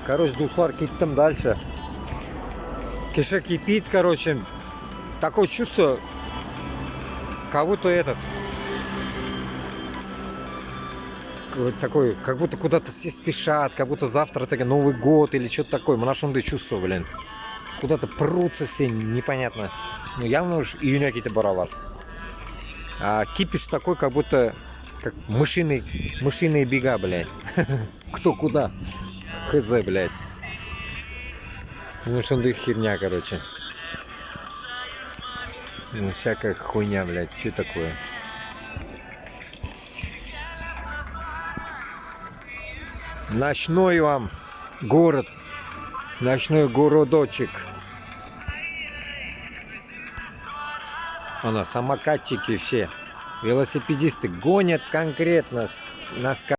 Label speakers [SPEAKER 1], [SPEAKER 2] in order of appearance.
[SPEAKER 1] Короче, дуслар киттим дальше. Киша кипит, короче. Такое чувство, как будто такой, как будто куда-то все спешат, как будто завтра Новый год или что-то такое. Монашонды чувство, блин. Куда-то прутся все, непонятно. Ну, явно уж июня какие-то баралар. А кипиш такой, как будто как мышиные бега, блядь. Кто куда? Хз, блядь. Ну, что херня, короче. Ну, всякая хуйня, блядь. Что такое? Ночной вам город. Ночной городочек. Самокатчики все. Велосипедисты гонят конкретно на